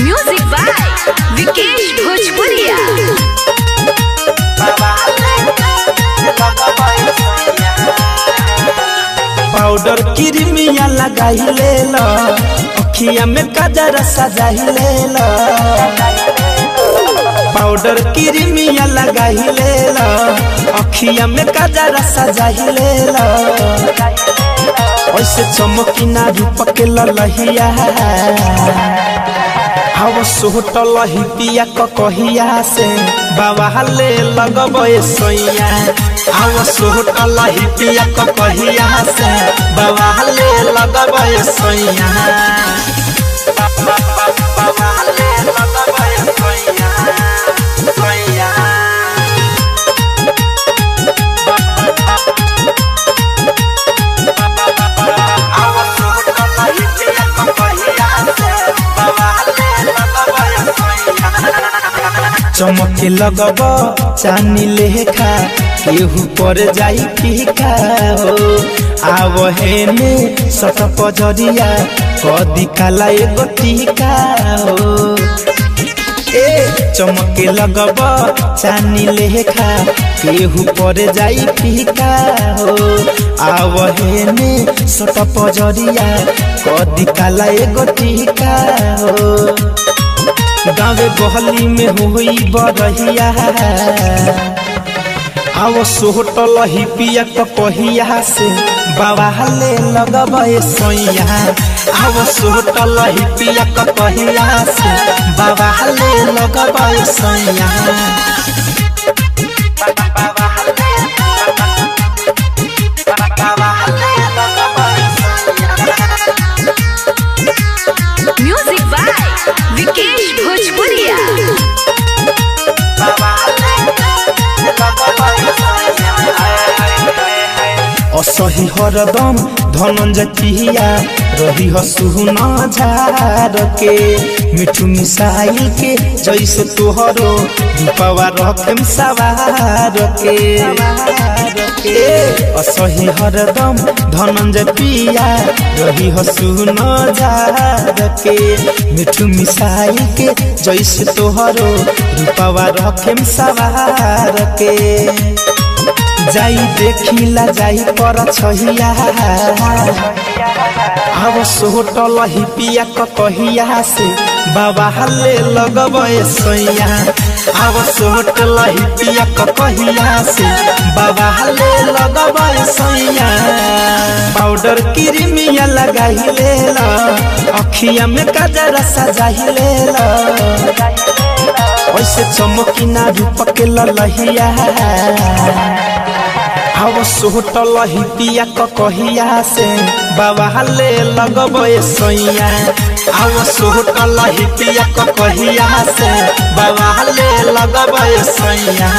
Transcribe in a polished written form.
Music by Vikesh भोजपुरिया। Powder Crimea लगाई ले लो, अखिया में कजरा सजाई ले लो। पाउडर क्रीमिया लगाई ले लो, अखिया में कजरा सजाई ले लो। ऐसे चमकी ना रूप के ललहिया, हवा सोटल ही पिया कहिया से बाबा ले लगबे सोइया। हवा सोटल ही पिया कहिया से बाबा ले लगबे सोइया। बाबा ले लगबे सोइया सोइया। हवा सोटल ही पिया कहिया से बाबा चमके लगब चानी लेखा, केहू पर जाई फीका हो। आव हेने सट पजरिया कदी काला एगो टीका हो। ए चमके लगब चानी लेखा, केहू पर जाई फीका हो। आव हेने सट पजरिया कदी काला एगो टीका हो। गाँव गहली में हुई बरहिया, आओ सोटल ही पिया कहिया से बाबा ले लगबे सोइया। आओ सोटल ही पिया कहिया से बाबा ले लगबे सोइया। म्यूजिक बाय विकेश भोजपुरिया। असही हरदम धनंजय पिया रही हसुना झार के। मिठू मिसाइल के जैसे तोहरो रूपवा रखेम सवार के। असही हरदम धनंजय पिया रही हसुना झार के। मिठू मिसाइल के जैसे तोहरो रूपवा रखेम सवार के। जाई देखिला जाई पर छहिया, आव सोटल ही पिया कहिया से बाबा ले लगबे सोइया। आव सोटल ही पिया कहिया से बाबा ले लगबे सोइया। पाउडर क्रीमिया लगाई ले लो, अखिया में कजरा सजाई ले लो। ऐसे चमकी ना रूप के ललहिया, हवा सोटल ही पिया कहिया से बाबा ले लगबे सोइया। हवा सोटल ही पिया कहिया से बाबा ले लगबे सोइया।